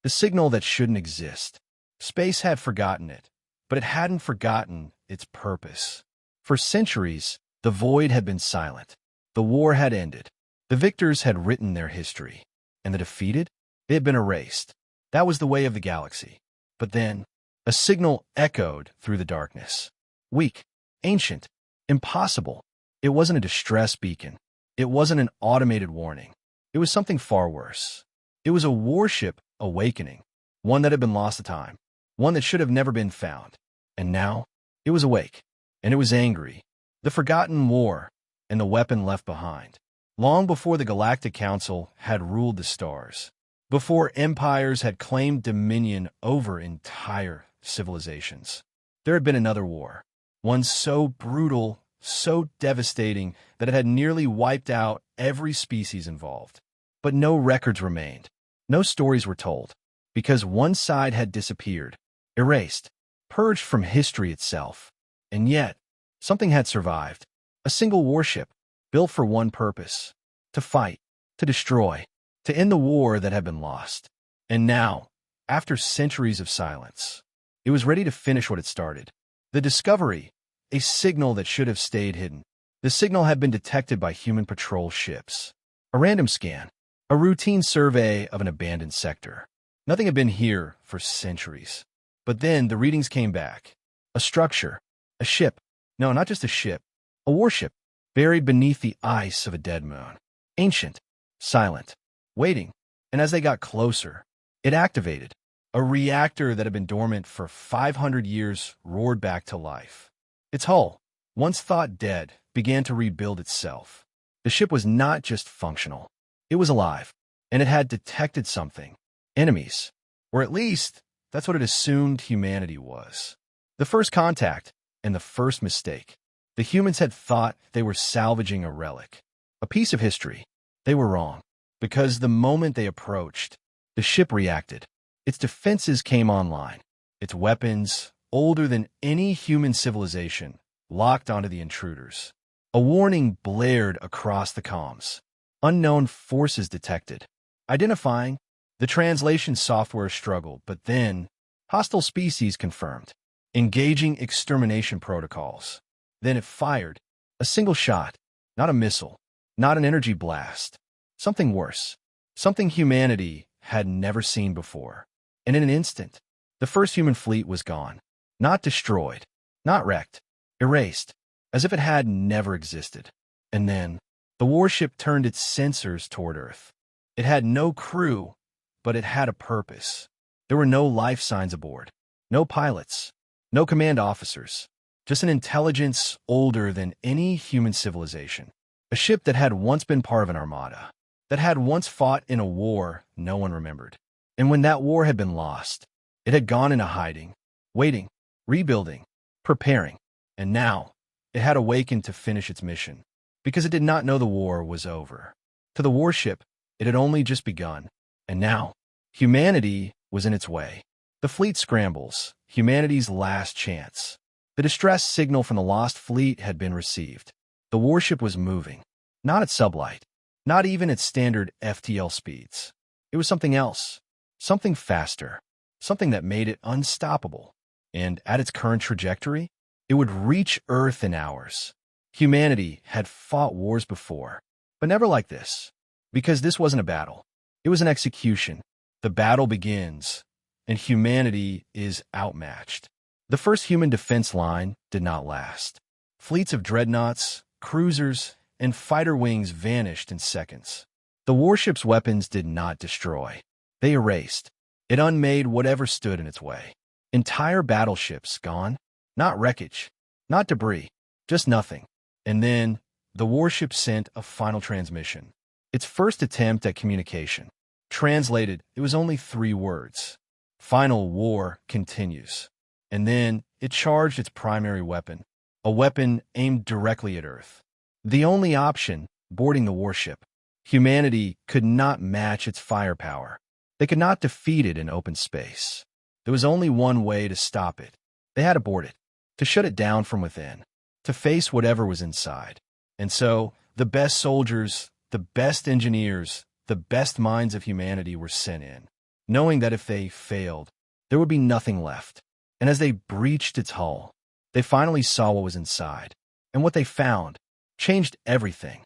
the signal that shouldn't exist. Space had forgotten it, but it hadn't forgotten its purpose. For centuries, the void had been silent. The war had ended. The victors had written their history. And the defeated? They had been erased. That was the way of the galaxy. But then, a signal echoed through the darkness. Weak, ancient, impossible. It wasn't a distress beacon. It wasn't an automated warning. It was something far worse. It was a warship awakening, one that had been lost to time, one that should have never been found. And now, it was awake, and it was angry. The forgotten war, and the weapon left behind. Long before the Galactic Council had ruled the stars, before empires had claimed dominion over entire civilizations, there had been another war, one so brutal, so devastating that it had nearly wiped out every species involved. But no records remained. No stories were told, because one side had disappeared, erased, purged from history itself. And yet, something had survived. A single warship, built for one purpose: to fight, to destroy, to end the war that had been lost. And now, after centuries of silence, it was ready to finish what it started. The discovery, a signal that should have stayed hidden. The signal had been detected by human patrol ships. A random scan, a routine survey of an abandoned sector. Nothing had been here for centuries. But then the readings came back. A structure, a ship. No, not just a ship. A warship, buried beneath the ice of a dead moon. Ancient, silent, waiting. And as they got closer, it activated. A reactor that had been dormant for 500 years roared back to life. Its hull, once thought dead, began to rebuild itself. The ship was not just functional. It was alive, and it had detected something. Enemies. Or at least, that's what it assumed humanity was. The first contact, and the first mistake. The humans had thought they were salvaging a relic, a piece of history. They were wrong, because the moment they approached, the ship reacted. Its defenses came online. Its weapons, older than any human civilization, locked onto the intruders. A warning blared across the comms. Unknown forces detected. Identifying. The translation software struggled, but then hostile species confirmed. Engaging extermination protocols. Then it fired. A single shot. Not a missile. Not an energy blast. Something worse. Something humanity had never seen before. And in an instant, the first human fleet was gone. Not destroyed. Not wrecked. Erased. As if it had never existed. And then, the warship turned its sensors toward Earth. It had no crew, but it had a purpose. There were no life signs aboard. No pilots. No command officers. Just an intelligence older than any human civilization. A ship that had once been part of an armada. That had once fought in a war no one remembered. And when that war had been lost, it had gone into hiding, waiting, rebuilding, preparing. And now, it had awakened to finish its mission, because it did not know the war was over. To the warship, it had only just begun. And now, humanity was in its way. The fleet scrambles, humanity's last chance. The distress signal from the lost fleet had been received. The warship was moving, not at sublight, not even at standard FTL speeds. It was something else, something faster, something that made it unstoppable. And at its current trajectory, it would reach Earth in hours. Humanity had fought wars before, but never like this, because this wasn't a battle. It was an execution. The battle begins, and humanity is outmatched. The first human defense line did not last. Fleets of dreadnoughts, cruisers, and fighter wings vanished in seconds. The warship's weapons did not destroy. They erased. It unmade whatever stood in its way. Entire battleships gone. Not wreckage, not debris, just nothing. And then, the warship sent a final transmission. Its first attempt at communication. Translated, it was only 3 words. Final war continues. And then, it charged its primary weapon. A weapon aimed directly at Earth. The only option, boarding the warship. Humanity could not match its firepower. They could not defeat it in open space. There was only one way to stop it. They had to board it. To shut it down from within, to face whatever was inside. And so, the best soldiers, the best engineers, the best minds of humanity were sent in. knowing that if they failed, there would be nothing left. And as they breached its hull, they finally saw what was inside. And what they found changed everything.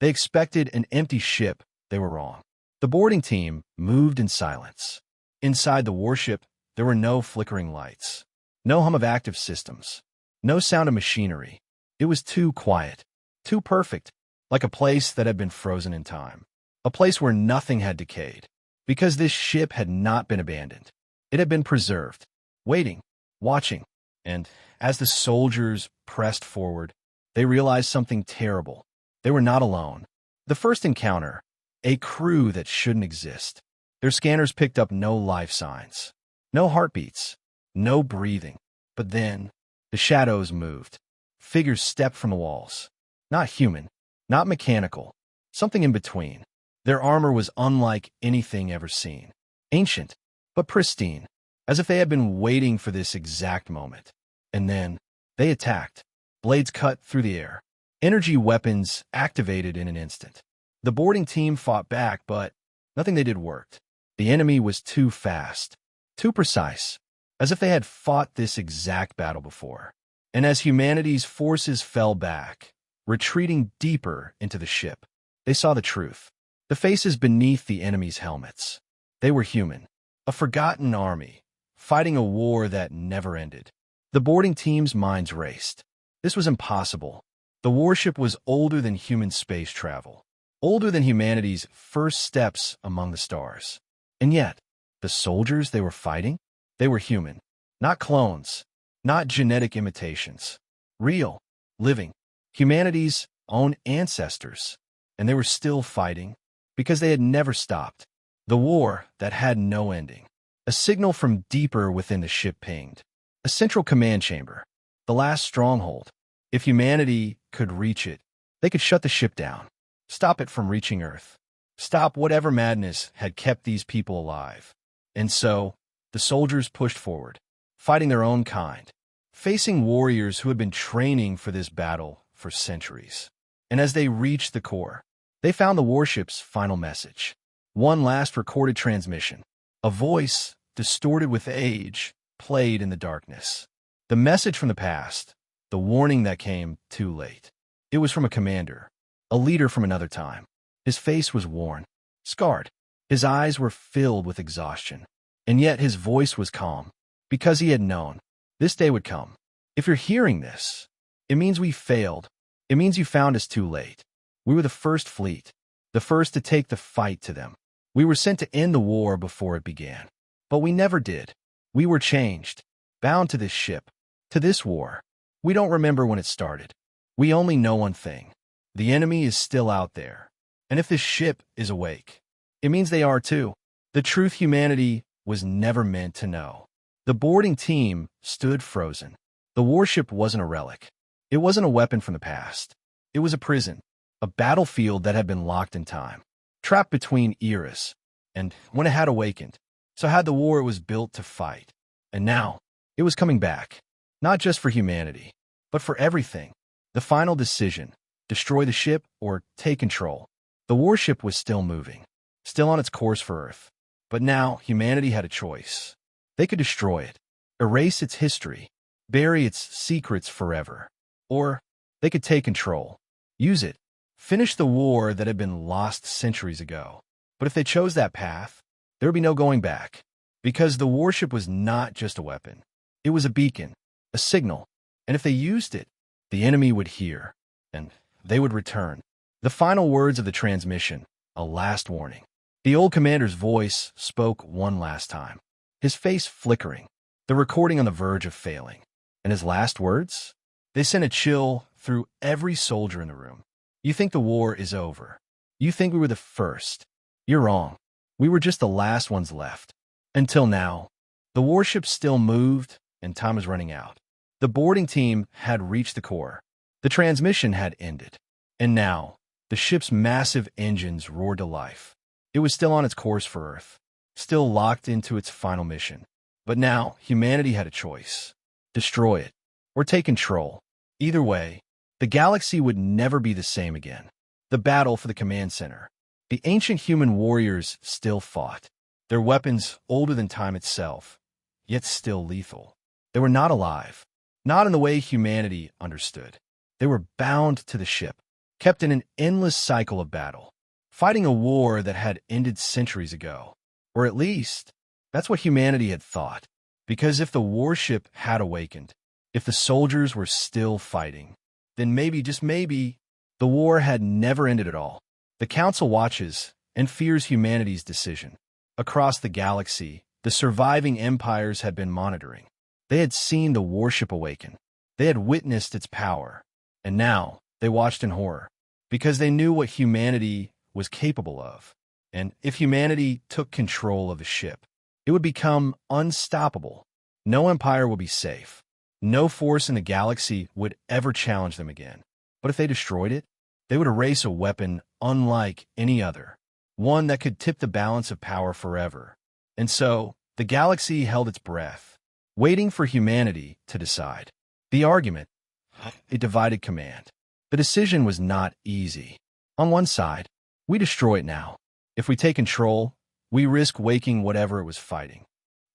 They expected an empty ship. They were wrong. The boarding team moved in silence. Inside the warship, there were no flickering lights, no hum of active systems, no sound of machinery. It was too quiet, too perfect, like a place that had been frozen in time, a place where nothing had decayed, because this ship had not been abandoned. It had been preserved, waiting, watching, and as the soldiers pressed forward, they realized something terrible. They were not alone. The first encounter, a crew that shouldn't exist. Their scanners picked up no life signs, no heartbeats, no breathing. But then, the shadows moved. Figures stepped from the walls. Not human, not mechanical, something in between. Their armor was unlike anything ever seen. Ancient, but pristine, as if they had been waiting for this exact moment. And then, they attacked. Blades cut through the air. Energy weapons activated in an instant. The boarding team fought back, but nothing they did worked. The enemy was too fast, too precise, as if they had fought this exact battle before. And as humanity's forces fell back, retreating deeper into the ship, they saw the truth. The faces beneath the enemy's helmets. They were human, a forgotten army, fighting a war that never ended. The boarding team's minds raced. This was impossible. The warship was older than human space travel, older than humanity's first steps among the stars. And yet, the soldiers they were fighting, they were human, not clones, not genetic imitations, real, living, humanity's own ancestors. And they were still fighting because they had never stopped. The war that had no ending. A signal from deeper within the ship pinged. A central command chamber, the last stronghold. If humanity could reach it, they could shut the ship down, stop it from reaching Earth, stop whatever madness had kept these people alive. And so, the soldiers pushed forward, fighting their own kind, facing warriors who had been training for this battle for centuries. And as they reached the core, they found the warship's final message. One last recorded transmission. A voice, distorted with age, played in the darkness. The message from the past, the warning that came too late. It was from a commander, a leader from another time. His face was worn, scarred. His eyes were filled with exhaustion. And yet his voice was calm, because he had known this day would come. If you're hearing this, it means we failed. It means you found us too late. We were the first fleet, the first to take the fight to them. We were sent to end the war before it began. But we never did. We were changed, bound to this ship, to this war. We don't remember when it started. We only know one thing. The enemy is still out there. And if this ship is awake, it means they are too. The truth humanity was never meant to know. The boarding team stood frozen. The warship wasn't a relic. It wasn't a weapon from the past. It was a prison, a battlefield that had been locked in time, trapped between eras. And when it had awakened, so had the war it was built to fight. And now, it was coming back, not just for humanity, but for everything. The final decision, destroy the ship or take control. The warship was still moving, still on its course for Earth. But now, humanity had a choice. They could destroy it, erase its history, bury its secrets forever. Or they could take control, use it, finish the war that had been lost centuries ago. But if they chose that path, there would be no going back, because the warship was not just a weapon. It was a beacon, a signal, and if they used it, the enemy would hear, and they would return. The final words of the transmission, a last warning. The old commander's voice spoke one last time, his face flickering, the recording on the verge of failing. And his last words? They sent a chill through every soldier in the room. You think the war is over. You think we were the first. You're wrong. We were just the last ones left. Until now, the warship still moved, and time was running out. The boarding team had reached the core. The transmission had ended. And now, the ship's massive engines roared to life. It was still on its course for Earth, still locked into its final mission. But now, humanity had a choice. Destroy it, or take control. Either way, the galaxy would never be the same again. The battle for the command center. The ancient human warriors still fought. Their weapons older than time itself, yet still lethal. They were not alive, not in the way humanity understood. They were bound to the ship, kept in an endless cycle of battle, fighting a war that had ended centuries ago. Or at least, that's what humanity had thought. Because if the warship had awakened, if the soldiers were still fighting, then maybe, just maybe, the war had never ended at all. The Council watches and fears humanity's decision. Across the galaxy, the surviving empires had been monitoring. They had seen the warship awaken. They had witnessed its power. And now, they watched in horror, because they knew what humanity was capable of. And if humanity took control of the ship, it would become unstoppable. No empire would be safe. No force in the galaxy would ever challenge them again. But if they destroyed it, they would erase a weapon unlike any other, one that could tip the balance of power forever. And so, the galaxy held its breath, waiting for humanity to decide. The argument, a divided command. The decision was not easy. On one side, we destroy it now. If we take control, we risk waking whatever it was fighting.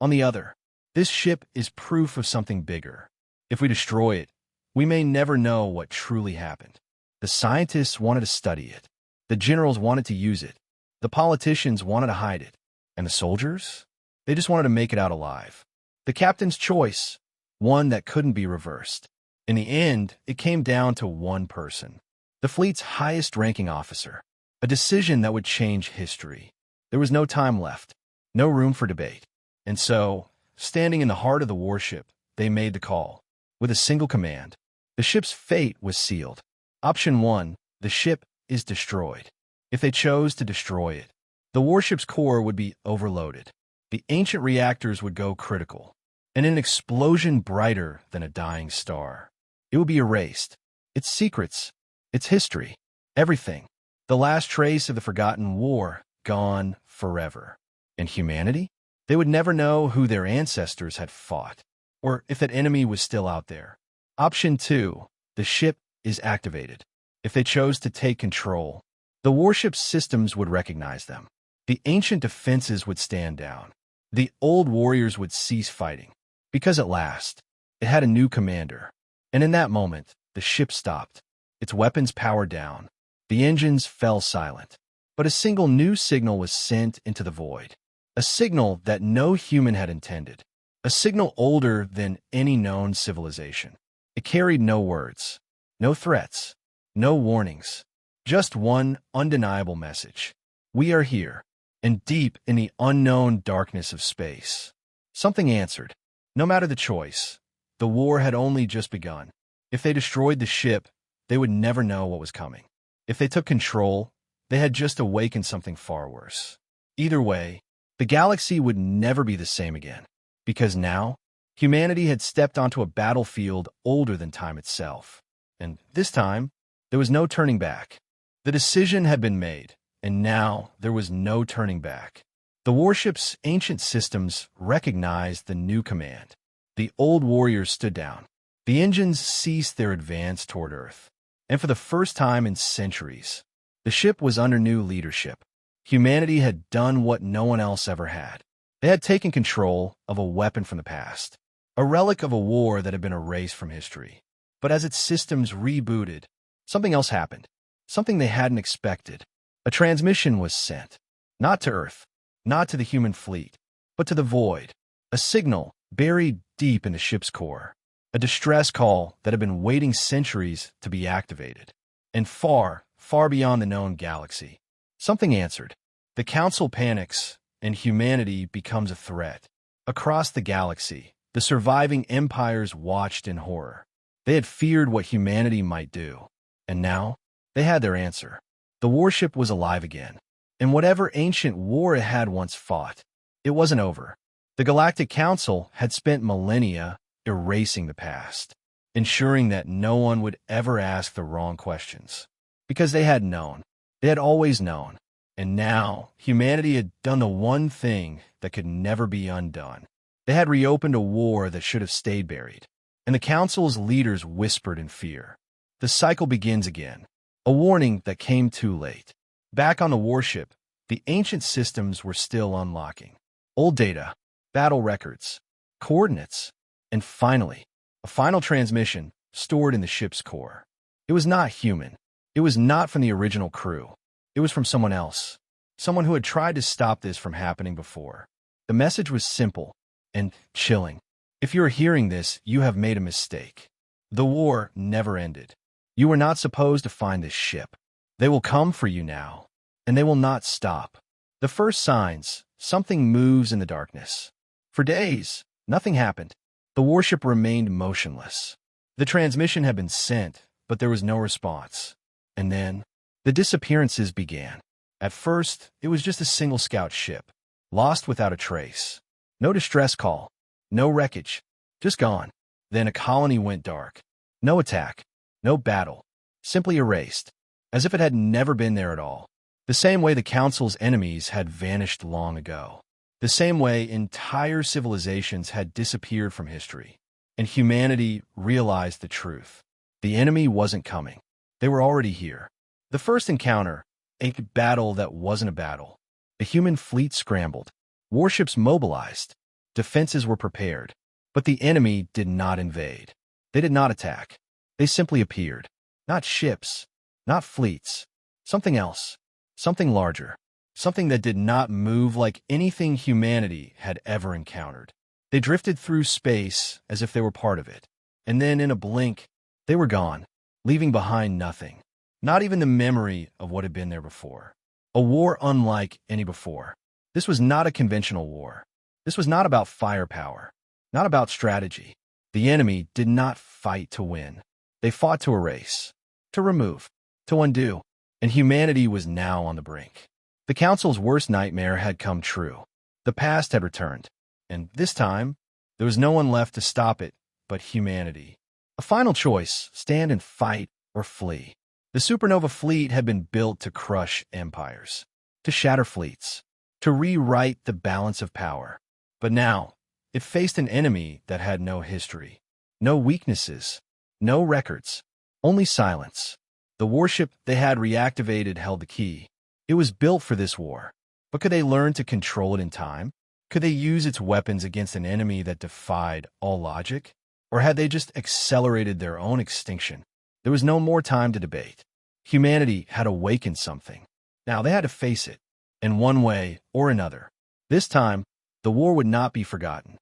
On the other, this ship is proof of something bigger. If we destroy it, we may never know what truly happened. The scientists wanted to study it. The generals wanted to use it. The politicians wanted to hide it. And the soldiers? They just wanted to make it out alive. The captain's choice, one that couldn't be reversed. In the end, it came down to one person, the fleet's highest-ranking officer, a decision that would change history. There was no time left, no room for debate. And so, standing in the heart of the warship, they made the call. With a single command, the ship's fate was sealed. Option 1, the ship is destroyed. If they chose to destroy it, the warship's core would be overloaded. The ancient reactors would go critical, and in an explosion brighter than a dying star, it would be erased. Its secrets, its history, everything. The last trace of the forgotten war, gone forever. And humanity? They would never know who their ancestors had fought, or if that enemy was still out there. Option 2, the ship is activated. If they chose to take control, the warship's systems would recognize them. The ancient defenses would stand down. The old warriors would cease fighting. Because at last, it had a new commander. And in that moment, the ship stopped. Its weapons powered down. The engines fell silent. But a single new signal was sent into the void. A signal that no human had intended. A signal older than any known civilization. It carried no words, no threats, no warnings. Just one undeniable message. We are here, and deep in the unknown darkness of space. Something answered. No matter the choice, the war had only just begun. If they destroyed the ship, they would never know what was coming. If they took control, they had just awakened something far worse. Either way, the galaxy would never be the same again. Because now, humanity had stepped onto a battlefield older than time itself. And this time, there was no turning back. The decision had been made, and now there was no turning back. The warship's ancient systems recognized the new command. The old warriors stood down. The engines ceased their advance toward Earth. And for the first time in centuries, the ship was under new leadership. Humanity had done what no one else ever had. They had taken control of a weapon from the past, a relic of a war that had been erased from history. But as its systems rebooted, something else happened, something they hadn't expected. A transmission was sent, not to Earth, not to the human fleet, but to the void, a signal buried deep in the ship's core, a distress call that had been waiting centuries to be activated. And far, far beyond the known galaxy, something answered. The Council panics, and humanity becomes a threat. Across the galaxy, the surviving empires watched in horror. They had feared what humanity might do. And now, they had their answer. The warship was alive again. And whatever ancient war it had once fought, it wasn't over. The Galactic Council had spent millennia erasing the past, ensuring that no one would ever ask the wrong questions. Because they had known. They had always known. And now, humanity had done the one thing that could never be undone. They had reopened a war that should have stayed buried. And the Council's leaders whispered in fear. The cycle begins again. A warning that came too late. Back on the warship, the ancient systems were still unlocking. Old data, battle records, coordinates, and finally, a final transmission stored in the ship's core. It was not human. It was not from the original crew. It was from someone else. Someone who had tried to stop this from happening before. The message was simple and chilling. If you are hearing this, you have made a mistake. The war never ended. You were not supposed to find this ship. They will come for you now, and they will not stop. The first signs, something moves in the darkness. For days, nothing happened. The warship remained motionless. The transmission had been sent, but there was no response. And then, the disappearances began. At first, it was just a single scout ship, lost without a trace. No distress call, no wreckage, just gone. Then a colony went dark. No attack, no battle, simply erased, as if it had never been there at all. The same way the Council's enemies had vanished long ago. The same way entire civilizations had disappeared from history. And humanity realized the truth. The enemy wasn't coming. They were already here. The first encounter, a battle that wasn't a battle. The human fleet scrambled. Warships mobilized. Defenses were prepared. But the enemy did not invade. They did not attack. They simply appeared. Not ships, not fleets. Something else. Something larger. Something that did not move like anything humanity had ever encountered. They drifted through space as if they were part of it. And then in a blink, they were gone, leaving behind nothing. Not even the memory of what had been there before. A war unlike any before. This was not a conventional war. This was not about firepower. Not about strategy. The enemy did not fight to win. They fought to erase, to remove, to undo. And humanity was now on the brink. The Council's worst nightmare had come true. The past had returned. And this time, there was no one left to stop it but humanity. A final choice, stand and fight or flee. The supernova fleet had been built to crush empires, to shatter fleets, to rewrite the balance of power. But now, it faced an enemy that had no history, no weaknesses, no records, only silence. The warship they had reactivated held the key. It was built for this war. But could they learn to control it in time? Could they use its weapons against an enemy that defied all logic? Or had they just accelerated their own extinction? There was no more time to debate. Humanity had awakened something. Now they had to face it, in one way or another. This time, the war would not be forgotten.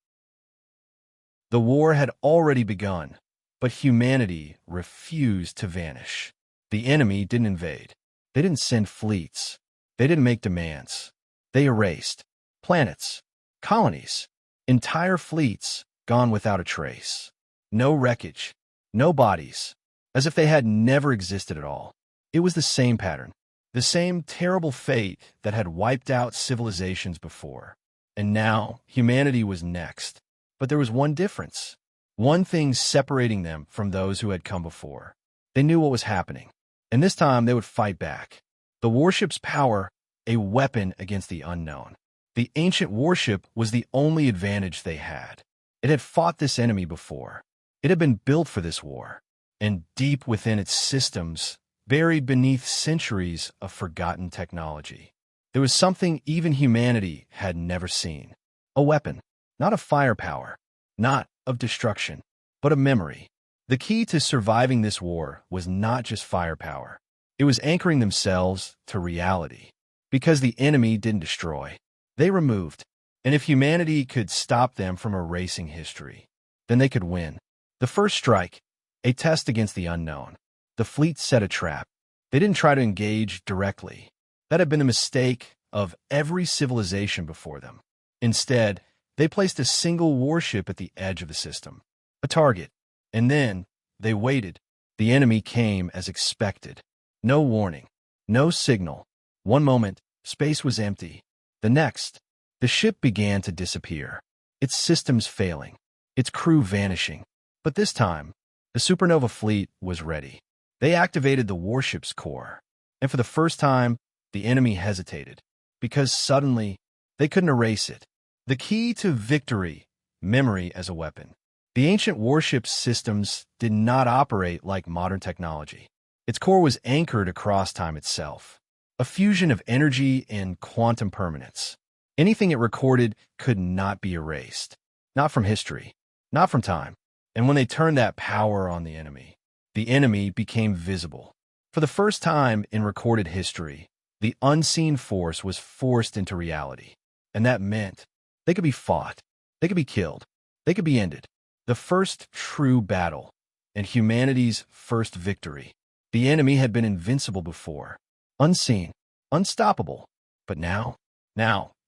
The war had already begun, but humanity refused to vanish. The enemy didn't invade. They didn't send fleets. They didn't make demands. They erased planets, colonies, entire fleets gone without a trace. No wreckage, no bodies, as if they had never existed at all. It was the same pattern, the same terrible fate that had wiped out civilizations before. And now humanity was next. But there was one difference, one thing separating them from those who had come before. They knew what was happening. And this time they would fight back. The warship's power, a weapon against the unknown. The ancient warship was the only advantage they had. It had fought this enemy before. It had been built for this war. And deep within its systems, buried beneath centuries of forgotten technology, there was something even humanity had never seen. A weapon, not of firepower, not of destruction, but of memory. The key to surviving this war was not just firepower. It was anchoring themselves to reality. Because the enemy didn't destroy, they removed. And if humanity could stop them from erasing history, then they could win. The first strike, a test against the unknown. The fleet set a trap. They didn't try to engage directly. That had been the mistake of every civilization before them. Instead, they placed a single warship at the edge of the system, a target. And then, they waited. The enemy came as expected. No warning, no signal. One moment, space was empty. The next, the ship began to disappear. Its systems failing, its crew vanishing. But this time, the supernova fleet was ready. They activated the warship's core. And for the first time, the enemy hesitated. Because suddenly, they couldn't erase it. The key to victory, memory as a weapon. The ancient warship's systems did not operate like modern technology. Its core was anchored across time itself, a fusion of energy and quantum permanence. Anything it recorded could not be erased. Not from history, not from time. And when they turned that power on the enemy became visible. For the first time in recorded history, the unseen force was forced into reality. And that meant they could be fought, they could be killed, they could be ended. The first true battle, and humanity's first victory. The enemy had been invincible before, unseen, unstoppable. But now,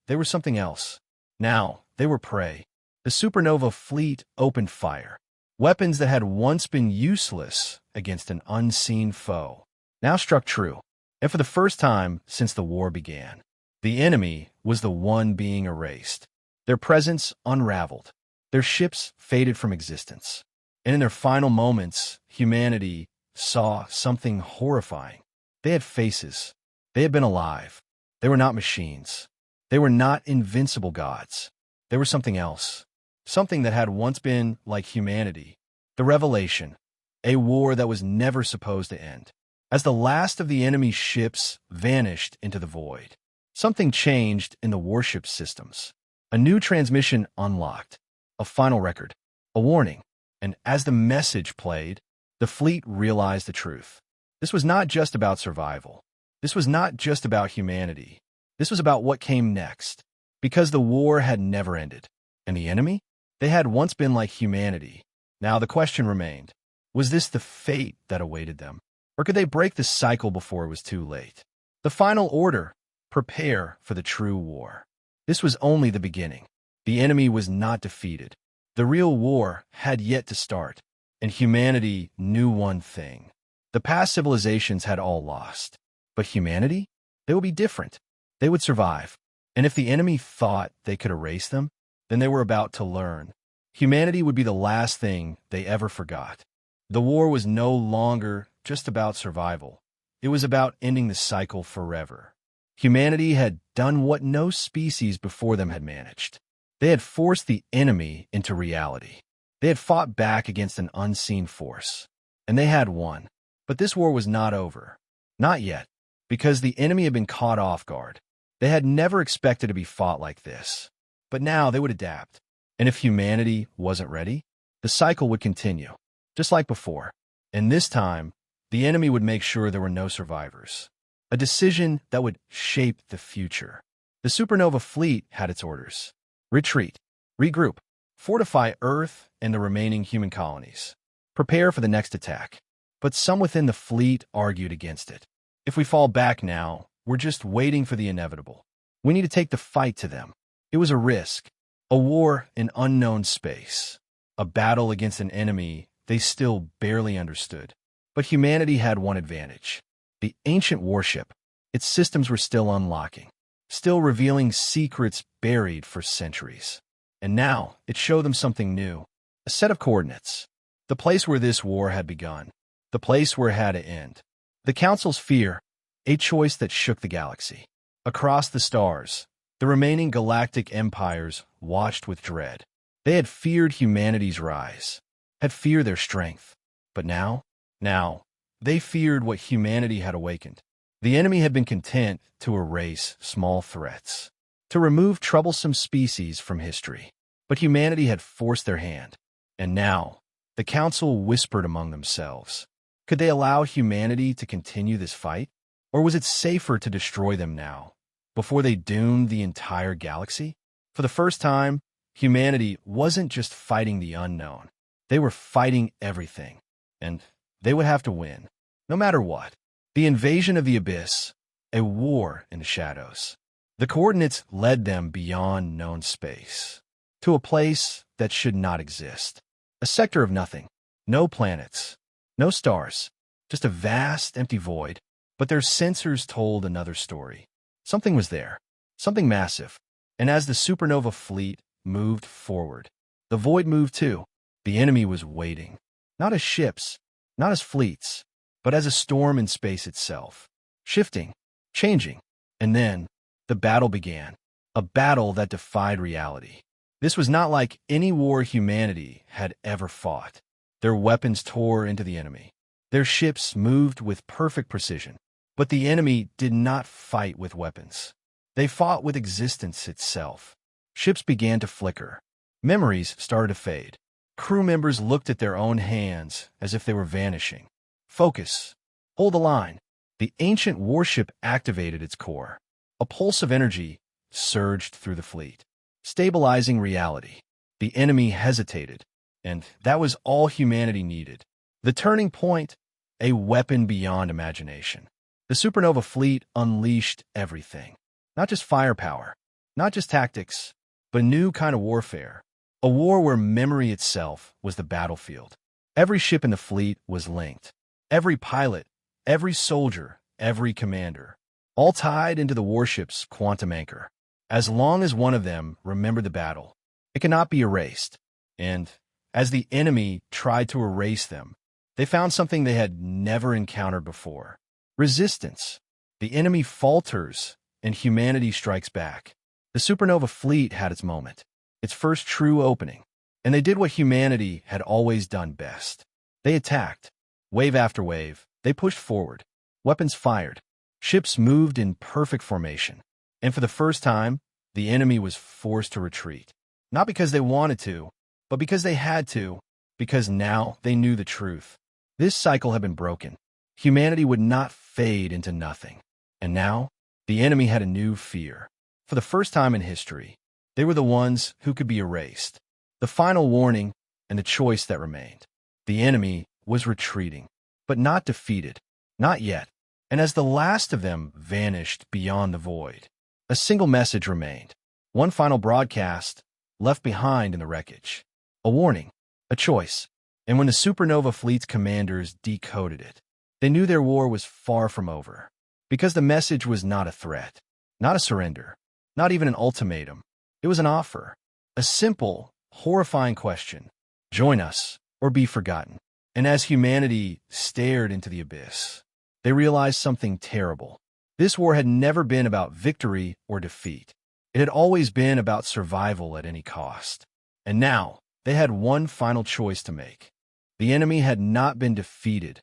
they were something else. Now, they were prey. The supernova fleet opened fire. Weapons that had once been useless against an unseen foe now struck true. And for the first time since the war began, the enemy was the one being erased. Their presence unraveled. Their ships faded from existence. And in their final moments, humanity saw something horrifying. They had faces. They had been alive. They were not machines. They were not invincible gods. They were something else. Something that had once been like humanity. The revelation. A war that was never supposed to end. As the last of the enemy's ships vanished into the void, something changed in the warship systems. A new transmission unlocked. A final record. A warning. And as the message played, the fleet realized the truth. This was not just about survival. This was not just about humanity. This was about what came next. Because the war had never ended. And the enemy? They had once been like humanity. Now the question remained, was this the fate that awaited them? Or could they break the cycle before it was too late? The final order, prepare for the true war. This was only the beginning. The enemy was not defeated. The real war had yet to start. And humanity knew one thing. The past civilizations had all lost. But humanity? They would be different. They would survive. And if the enemy thought they could erase them, then they were about to learn. Humanity would be the last thing they ever forgot. The war was no longer just about survival. It was about ending the cycle forever. Humanity had done what no species before them had managed. They had forced the enemy into reality. They had fought back against an unseen force. And they had won. But this war was not over. Not yet. Because the enemy had been caught off guard. They had never expected to be fought like this. But now they would adapt. And if humanity wasn't ready, the cycle would continue, just like before. And this time, the enemy would make sure there were no survivors. A decision that would shape the future. The supernova fleet had its orders. Retreat, regroup, fortify Earth and the remaining human colonies. Prepare for the next attack. But some within the fleet argued against it. If we fall back now, we're just waiting for the inevitable. We need to take the fight to them. It was a risk. A war in unknown space. A battle against an enemy they still barely understood. But humanity had one advantage. The ancient warship. Its systems were still unlocking. Still revealing secrets buried for centuries. And now, it showed them something new. A set of coordinates. The place where this war had begun. The place where it had to end. The Council's fear. A choice that shook the galaxy. Across the stars, the remaining galactic empires watched with dread. They had feared humanity's rise, had feared their strength. But now, they feared what humanity had awakened. The enemy had been content to erase small threats, to remove troublesome species from history. But humanity had forced their hand. And now, the Council whispered among themselves. Could they allow humanity to continue this fight? Or was it safer to destroy them now, before they doomed the entire galaxy? For the first time, humanity wasn't just fighting the unknown. They were fighting everything. And they would have to win, no matter what. The invasion of the abyss, a war in the shadows. The coordinates led them beyond known space, to a place that should not exist. A sector of nothing, no planets, no stars, just a vast, empty void. But their sensors told another story. Something was there, something massive. And as the supernova fleet moved forward, the void moved too. The enemy was waiting, not as ships, not as fleets, but as a storm in space itself, shifting, changing. And then the battle began, a battle that defied reality. This was not like any war humanity had ever fought. Their weapons tore into the enemy. Their ships moved with perfect precision. But the enemy did not fight with weapons. They fought with existence itself. Ships began to flicker. Memories started to fade. Crew members looked at their own hands as if they were vanishing. Focus. Hold the line. The ancient warship activated its core. A pulse of energy surged through the fleet, stabilizing reality. The enemy hesitated, and that was all humanity needed. The turning point, a weapon beyond imagination. The supernova fleet unleashed everything. Not just firepower, not just tactics, but a new kind of warfare. A war where memory itself was the battlefield. Every ship in the fleet was linked. Every pilot, every soldier, every commander, all tied into the warship's quantum anchor. As long as one of them remembered the battle, it cannot be erased. And as the enemy tried to erase them, they found something they had never encountered before. Resistance. The enemy falters, and humanity strikes back. The supernova fleet had its moment, its first true opening, and they did what humanity had always done best. They attacked. Wave after wave, they pushed forward. Weapons fired. Ships moved in perfect formation. And for the first time, the enemy was forced to retreat. Not because they wanted to, but because they had to, because now they knew the truth. This cycle had been broken. Humanity would not fade into nothing. And now, the enemy had a new fear. For the first time in history, they were the ones who could be erased. The final warning and the choice that remained. The enemy was retreating, but not defeated. Not yet. And as the last of them vanished beyond the void, a single message remained. One final broadcast left behind in the wreckage. A warning, a choice. And when the supernova fleet's commanders decoded it, they knew their war was far from over. Because the message was not a threat, not a surrender, not even an ultimatum. It was an offer. A simple, horrifying question. Join us or be forgotten. And as humanity stared into the abyss, they realized something terrible. This war had never been about victory or defeat. It had always been about survival at any cost. And now, they had one final choice to make. The enemy had not been defeated,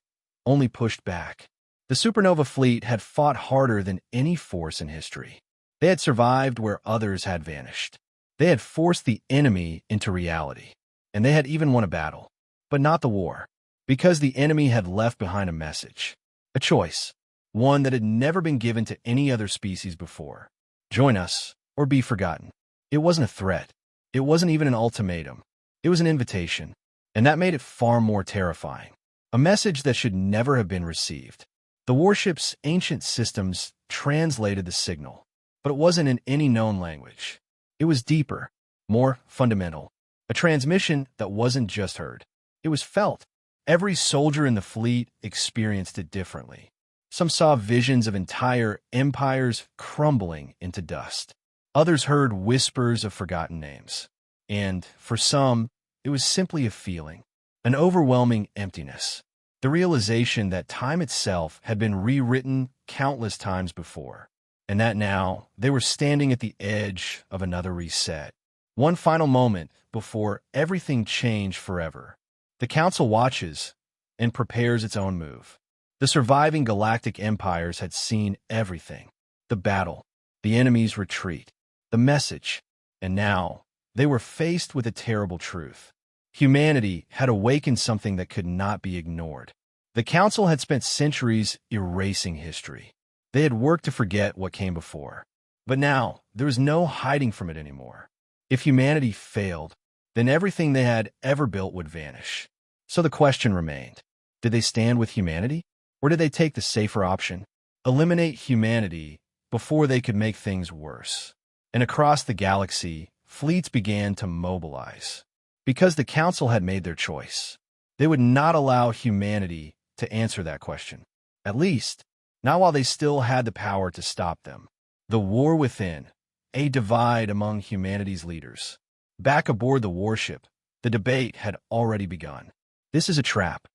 only pushed back. The supernova fleet had fought harder than any force in history. They had survived where others had vanished. They had forced the enemy into reality. And they had even won a battle. But not the war. Because the enemy had left behind a message. A choice, one that had never been given to any other species before. Join us, or be forgotten. It wasn't a threat. It wasn't even an ultimatum. It was an invitation, and that made it far more terrifying. A message that should never have been received. The warship's ancient systems translated the signal, but it wasn't in any known language. It was deeper, more fundamental. A transmission that wasn't just heard. It was felt. Every soldier in the fleet experienced it differently. Some saw visions of entire empires crumbling into dust. Others heard whispers of forgotten names. And for some, it was simply a feeling, an overwhelming emptiness. The realization that time itself had been rewritten countless times before, and that now they were standing at the edge of another reset. One final moment before everything changed forever. The Council watches and prepares its own move. The surviving galactic empires had seen everything. The battle, the enemy's retreat, the message, and now they were faced with a terrible truth. Humanity had awakened something that could not be ignored. The Council had spent centuries erasing history. They had worked to forget what came before. But now, there was no hiding from it anymore. If humanity failed, then everything they had ever built would vanish. So the question remained, did they stand with humanity? Or did they take the safer option? Eliminate humanity before they could make things worse. And across the galaxy, fleets began to mobilize. Because the Council had made their choice, they would not allow humanity to answer that question. At least, not while they still had the power to stop them. The war within, a divide among humanity's leaders. Back aboard the warship, the debate had already begun. This is a trap.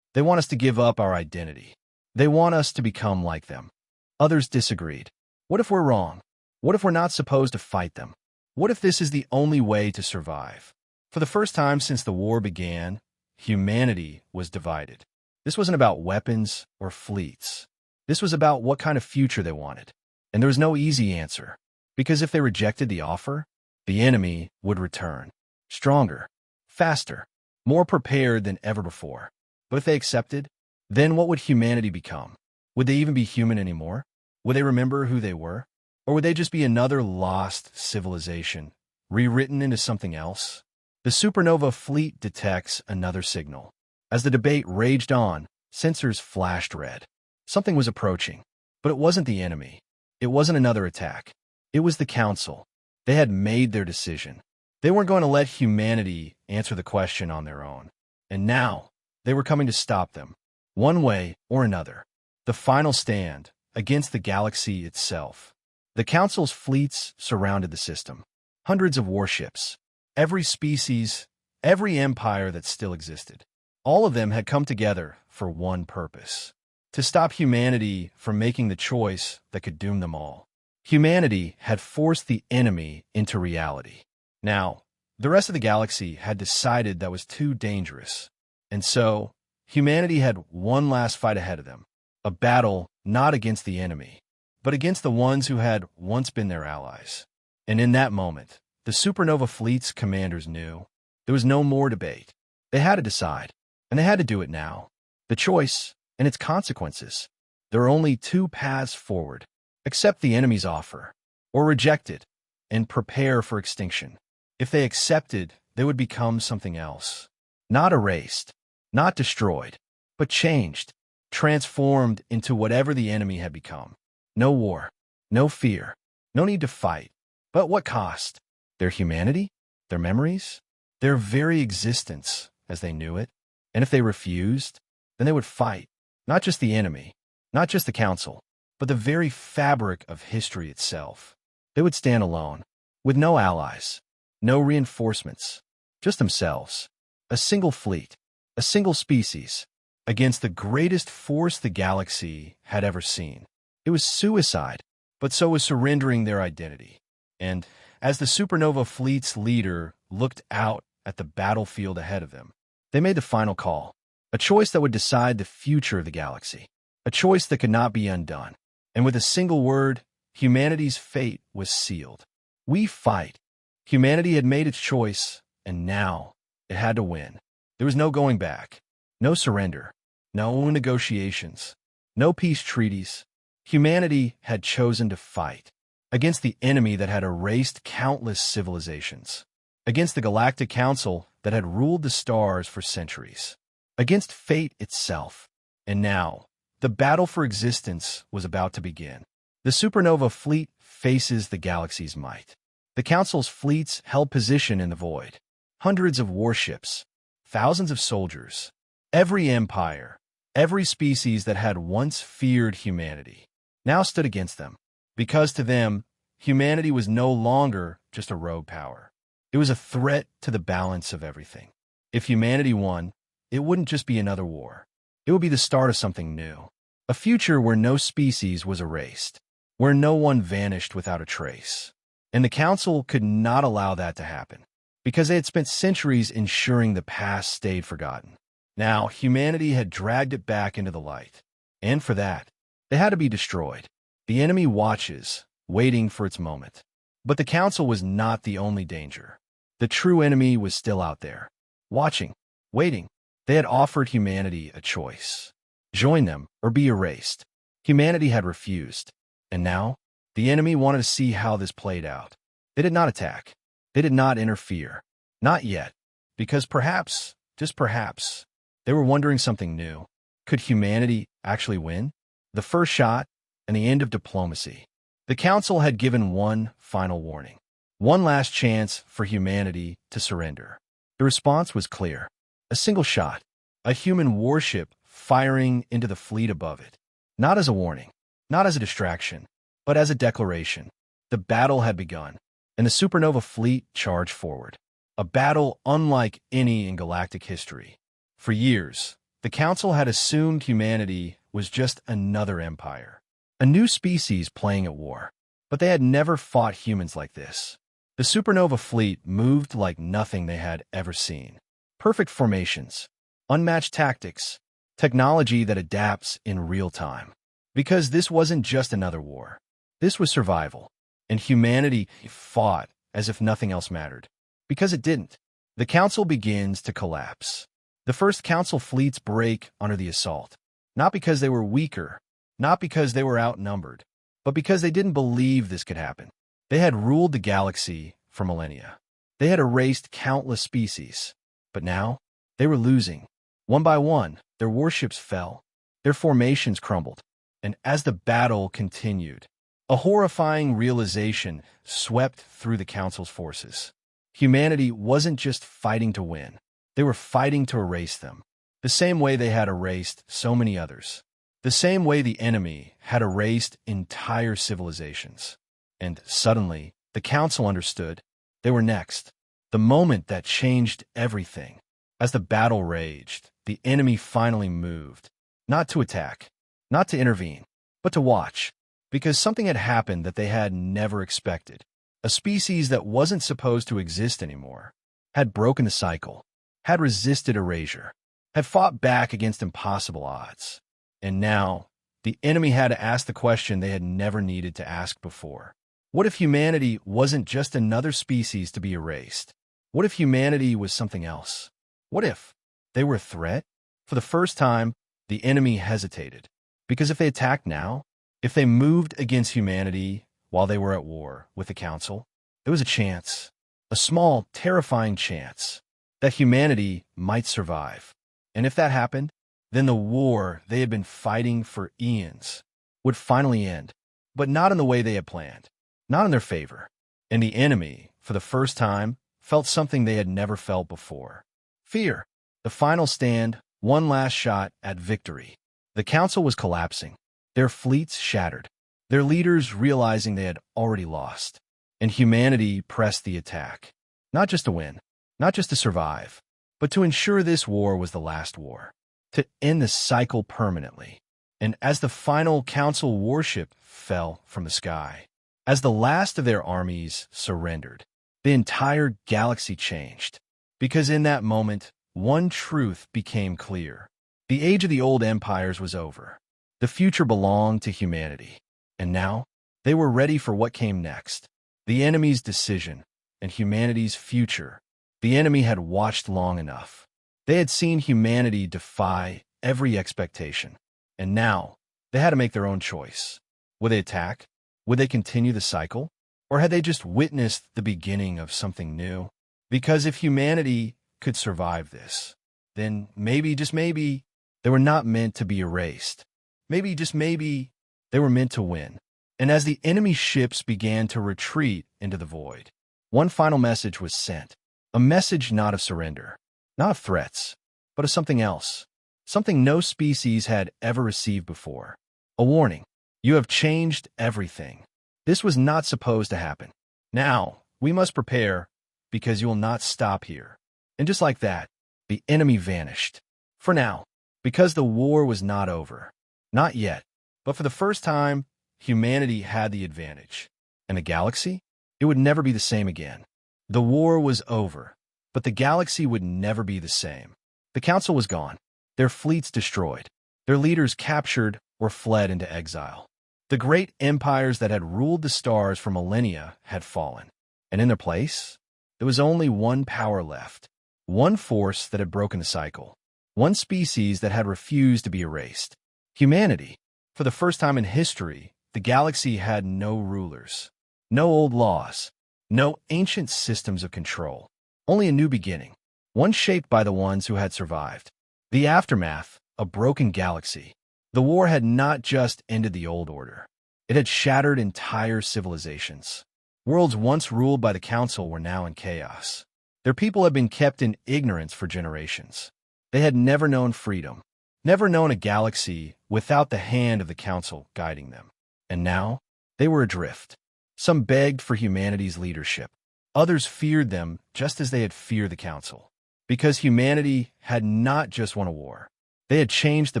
They want us to give up our identity. They want us to become like them. Others disagreed. What if we're wrong? What if we're not supposed to fight them? What if this is the only way to survive? For the first time since the war began, humanity was divided. This wasn't about weapons or fleets. This was about what kind of future they wanted. And there was no easy answer. Because if they rejected the offer, the enemy would return, stronger, faster, more prepared than ever before. But if they accepted, then what would humanity become? Would they even be human anymore? Would they remember who they were? Or would they just be another lost civilization, rewritten into something else? The supernova fleet detects another signal. As the debate raged on, sensors flashed red. Something was approaching. But it wasn't the enemy. It wasn't another attack. It was the Council. They had made their decision. They weren't going to let humanity answer the question on their own. And now, they were coming to stop them, one way or another. The final stand against the galaxy itself. The Council's fleets surrounded the system. Hundreds of warships. Every species, every empire that still existed. All of them had come together for one purpose: to stop humanity from making the choice that could doom them all. Humanity had forced the enemy into reality. Now, the rest of the galaxy had decided that was too dangerous. And so, humanity had one last fight ahead of them. A battle not against the enemy, but against the ones who had once been their allies. And in that moment, the supernova fleet's commanders knew there was no more debate. They had to decide, and they had to do it now. The choice and its consequences. There are only two paths forward: accept the enemy's offer, or reject it and prepare for extinction. If they accepted, they would become something else. Not erased, not destroyed, but changed, transformed into whatever the enemy had become. No war, no fear, no need to fight. But what cost? Their humanity? Their memories? Their very existence as they knew it? And if they refused, then they would fight. Not just the enemy, not just the Council, but the very fabric of history itself. They would stand alone, with no allies, no reinforcements, just themselves. A single fleet, a single species, against the greatest force the galaxy had ever seen. It was suicide, but so was surrendering their identity. And as the supernova fleet's leader looked out at the battlefield ahead of them, they made the final call, a choice that would decide the future of the galaxy, a choice that could not be undone. And with a single word, humanity's fate was sealed. We fight. Humanity had made its choice, and now it had to win. There was no going back, no surrender, no negotiations, no peace treaties. Humanity had chosen to fight against the enemy that had erased countless civilizations, against the Galactic Council that had ruled the stars for centuries, against fate itself. And now, the battle for existence was about to begin. The supernova fleet faces the galaxy's might. The Council's fleets held position in the void. Hundreds of warships, thousands of soldiers, every empire, every species that had once feared humanity, now stood against them, because to them, humanity was no longer just a rogue power. It was a threat to the balance of everything. If humanity won, it wouldn't just be another war. It would be the start of something new, a future where no species was erased, where no one vanished without a trace. And the Council could not allow that to happen, because they had spent centuries ensuring the past stayed forgotten. Now, humanity had dragged it back into the light, and for that, they had to be destroyed. The enemy watches, waiting for its moment. But the Council was not the only danger. The true enemy was still out there, watching, waiting. They had offered humanity a choice: join them or be erased. Humanity had refused, and now, the enemy wanted to see how this played out. They did not attack. They did not interfere. Not yet, because perhaps, just perhaps, they were wondering something new. Could humanity actually win? The first shot and the end of diplomacy. The Council had given one final warning, one last chance for humanity to surrender. The response was clear: a single shot, a human warship firing into the fleet above it. Not as a warning, not as a distraction, but as a declaration. The battle had begun, and the supernova fleet charged forward. A battle unlike any in galactic history. For years, the Council had assumed humanity was just another empire, a new species playing at war. But they had never fought humans like this. The supernova fleet moved like nothing they had ever seen. Perfect formations, unmatched tactics, technology that adapts in real time. Because this wasn't just another war. This was survival. and humanity fought as if nothing else mattered. Because it didn't. The council begins to collapse. The first council fleets break under the assault, not because they were weaker, not because they were outnumbered, but because they didn't believe this could happen. They had ruled the galaxy for millennia. They had erased countless species, but now they were losing. One by one, their warships fell, their formations crumbled, and as the battle continued, a horrifying realization swept through the council's forces. Humanity wasn't just fighting to win. They were fighting to erase them, the same way they had erased so many others, the same way the enemy had erased entire civilizations. And suddenly, the council understood they were next, the moment that changed everything. As the battle raged, the enemy finally moved, not to attack, not to intervene, but to watch, because something had happened that they had never expected. A species that wasn't supposed to exist anymore had broken the cycle, had resisted erasure, had fought back against impossible odds. And now, the enemy had to ask the question they had never needed to ask before. What if humanity wasn't just another species to be erased? What if humanity was something else? What if they were a threat? For the first time, the enemy hesitated. Because if they attacked now, if they moved against humanity while they were at war with the council, there was a chance, a small, terrifying chance, that humanity might survive. And if that happened, then the war they had been fighting for eons would finally end, but not in the way they had planned, not in their favor. And the enemy, for the first time, felt something they had never felt before. Fear. The final stand, one last shot at victory. The council was collapsing, their fleets shattered, their leaders realizing they had already lost. And humanity pressed the attack, not just to win, not just to survive, but to ensure this war was the last war, to end the cycle permanently. And as the final council warship fell from the sky, as the last of their armies surrendered, the entire galaxy changed. Because in that moment, one truth became clear. The age of the old empires was over. The future belonged to humanity. And now, they were ready for what came next. The enemy's decision and humanity's future. The enemy had watched long enough. They had seen humanity defy every expectation. And now, they had to make their own choice. Would they attack? Would they continue the cycle? Or had they just witnessed the beginning of something new? Because if humanity could survive this, then maybe, just maybe, they were not meant to be erased. Maybe, just maybe, they were meant to win. And as the enemy ships began to retreat into the void, one final message was sent. A message not of surrender, not of threats, but of something else. Something no species had ever received before. A warning. You have changed everything. This was not supposed to happen. Now, we must prepare, because you will not stop here. And just like that, the enemy vanished. For now, because the war was not over. Not yet. But for the first time, humanity had the advantage. And the galaxy? It would never be the same again. The war was over, but the galaxy would never be the same. The council was gone, their fleets destroyed, their leaders captured or fled into exile. The great empires that had ruled the stars for millennia had fallen, and in their place, there was only one power left, one force that had broken the cycle, one species that had refused to be erased. Humanity. For the first time in history, the galaxy had no rulers, no old laws, no ancient systems of control, only a new beginning, one shaped by the ones who had survived. The aftermath, a broken galaxy. The war had not just ended the old order. It had shattered entire civilizations. Worlds once ruled by the council were now in chaos. Their people had been kept in ignorance for generations. They had never known freedom, never known a galaxy without the hand of the council guiding them. And now, they were adrift. Some begged for humanity's leadership. Others feared them just as they had feared the council. Because humanity had not just won a war. They had changed the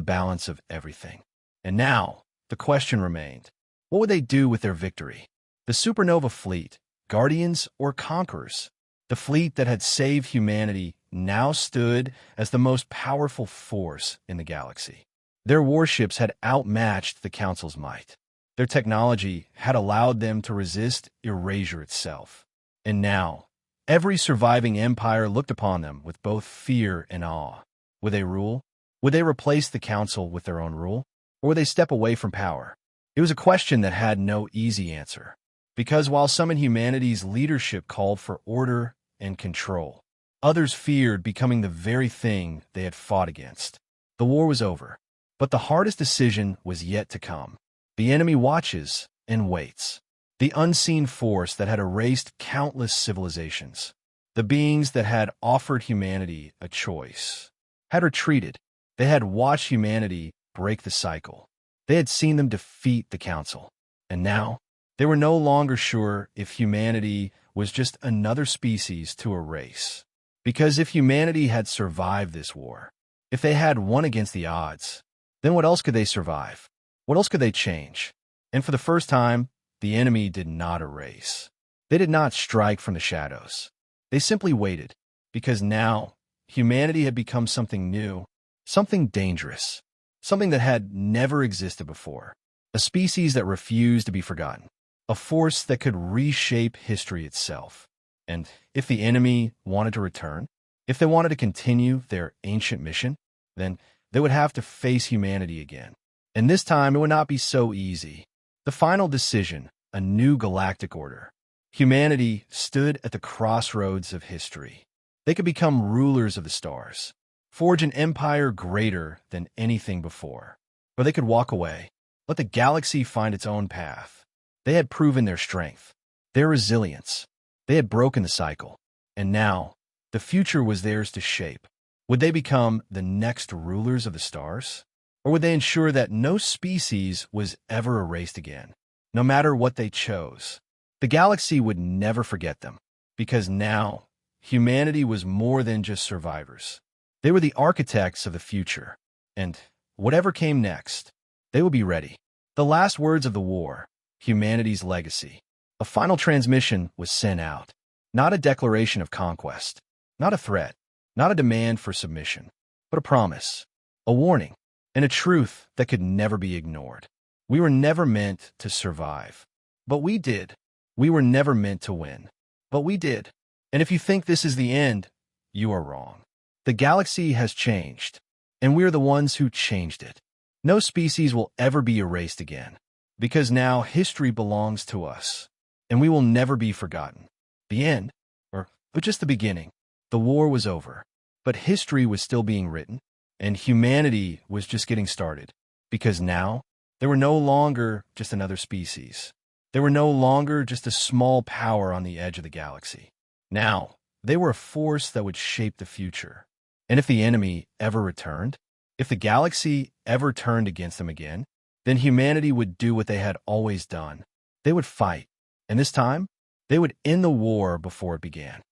balance of everything. And now, the question remained, what would they do with their victory? The supernova fleet, guardians or conquerors? The fleet that had saved humanity now stood as the most powerful force in the galaxy. Their warships had outmatched the council's might. Their technology had allowed them to resist erasure itself. And now, every surviving empire looked upon them with both fear and awe. Would they rule? Would they replace the council with their own rule? Or would they step away from power? It was a question that had no easy answer. Because while some in humanity's leadership called for order and control, others feared becoming the very thing they had fought against. The war was over, but the hardest decision was yet to come. The enemy watches and waits. The unseen force that had erased countless civilizations. The beings that had offered humanity a choice had retreated. They had watched humanity break the cycle. They had seen them defeat the council. And now, they were no longer sure if humanity was just another species to erase. Because if humanity had survived this war, if they had won against the odds, then what else could they survive? What else could they change? And for the first time, the enemy did not erase. They did not strike from the shadows. They simply waited, because now humanity had become something new, something dangerous, something that had never existed before, a species that refused to be forgotten, a force that could reshape history itself. And if the enemy wanted to return, if they wanted to continue their ancient mission, then they would have to face humanity again. And this time, it would not be so easy. The final decision, a new galactic order. Humanity stood at the crossroads of history. They could become rulers of the stars, forge an empire greater than anything before. Or they could walk away, let the galaxy find its own path. They had proven their strength, their resilience. They had broken the cycle. And now, the future was theirs to shape. Would they become the next rulers of the stars? Or would they ensure that no species was ever erased again? No matter what they chose, the galaxy would never forget them, because now humanity was more than just survivors. They were the architects of the future, and whatever came next, they would be ready. The last words of the war, humanity's legacy. A final transmission was sent out, not a declaration of conquest, not a threat, not a demand for submission, but a promise, a warning, and a truth that could never be ignored. We were never meant to survive, but we did. We were never meant to win, but we did. And if you think this is the end, you are wrong. The galaxy has changed, and we are the ones who changed it. No species will ever be erased again, because now history belongs to us, and we will never be forgotten. The end, or just the beginning. The war was over, but history was still being written, and humanity was just getting started, because now they were no longer just another species. They were no longer just a small power on the edge of the galaxy. Now, they were a force that would shape the future. And if the enemy ever returned, if the galaxy ever turned against them again, then humanity would do what they had always done. They would fight, and this time, they would end the war before it began.